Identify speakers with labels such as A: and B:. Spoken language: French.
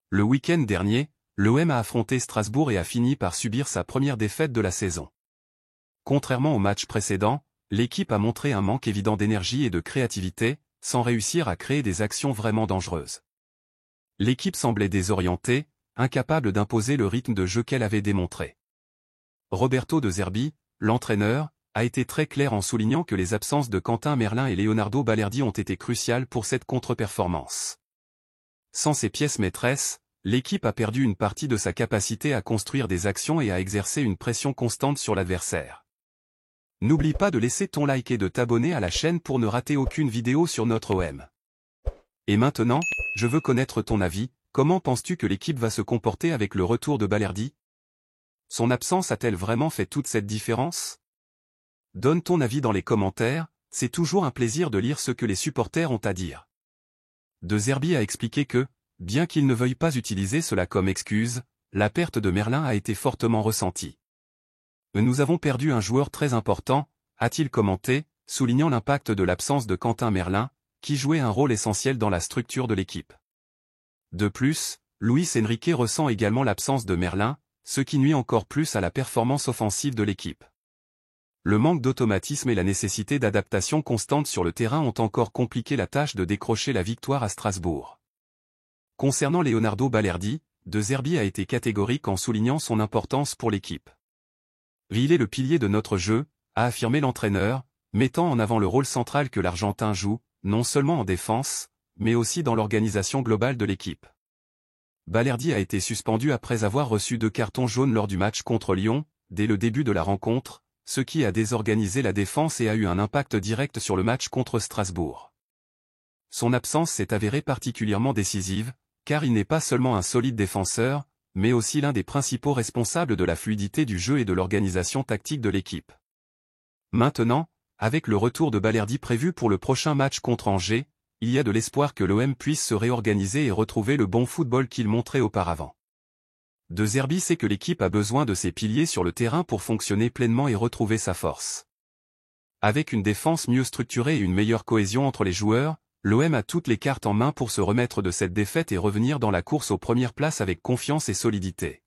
A: Le week-end dernier, l'OM a affronté Strasbourg et a fini par subir sa première défaite de la saison. Contrairement au match précédent, l'équipe a montré un manque évident d'énergie et de créativité, sans réussir à créer des actions vraiment dangereuses. L'équipe semblait désorientée, incapable d'imposer le rythme de jeu qu'elle avait démontré. Roberto De Zerbi, l'entraîneur, a été très clair en soulignant que les absences de Quentin Merlin et Leonardo Balerdi ont été cruciales pour cette contre-performance. Sans ces pièces maîtresses, l'équipe a perdu une partie de sa capacité à construire des actions et à exercer une pression constante sur l'adversaire. N'oublie pas de laisser ton like et de t'abonner à la chaîne pour ne rater aucune vidéo sur notre OM. Et maintenant, je veux connaître ton avis. Comment penses-tu que l'équipe va se comporter avec le retour de Balerdi? Son absence a-t-elle vraiment fait toute cette différence? Donne ton avis dans les commentaires, c'est toujours un plaisir de lire ce que les supporters ont à dire. De Zerbi a expliqué que, bien qu'il ne veuille pas utiliser cela comme excuse, la perte de Merlin a été fortement ressentie. Nous avons perdu un joueur très important, a-t-il commenté, soulignant l'impact de l'absence de Quentin Merlin, qui jouait un rôle essentiel dans la structure de l'équipe. De plus, Luis Enrique ressent également l'absence de Merlin, ce qui nuit encore plus à la performance offensive de l'équipe. Le manque d'automatisme et la nécessité d'adaptation constante sur le terrain ont encore compliqué la tâche de décrocher la victoire à Strasbourg. Concernant Leonardo Balerdi, De Zerbi a été catégorique en soulignant son importance pour l'équipe. Il est le pilier de notre jeu, a affirmé l'entraîneur, mettant en avant le rôle central que l'Argentin joue, non seulement en défense, mais aussi dans l'organisation globale de l'équipe. Balerdi a été suspendu après avoir reçu 2 cartons jaunes lors du match contre Lyon, dès le début de la rencontre, ce qui a désorganisé la défense et a eu un impact direct sur le match contre Strasbourg. Son absence s'est avérée particulièrement décisive, car il n'est pas seulement un solide défenseur, mais aussi l'un des principaux responsables de la fluidité du jeu et de l'organisation tactique de l'équipe. Maintenant, avec le retour de Balerdi prévu pour le prochain match contre Angers, il y a de l'espoir que l'OM puisse se réorganiser et retrouver le bon football qu'il montrait auparavant. De Zerbi sait que l'équipe a besoin de ses piliers sur le terrain pour fonctionner pleinement et retrouver sa force. Avec une défense mieux structurée et une meilleure cohésion entre les joueurs, l'OM a toutes les cartes en main pour se remettre de cette défaite et revenir dans la course aux premières places avec confiance et solidité.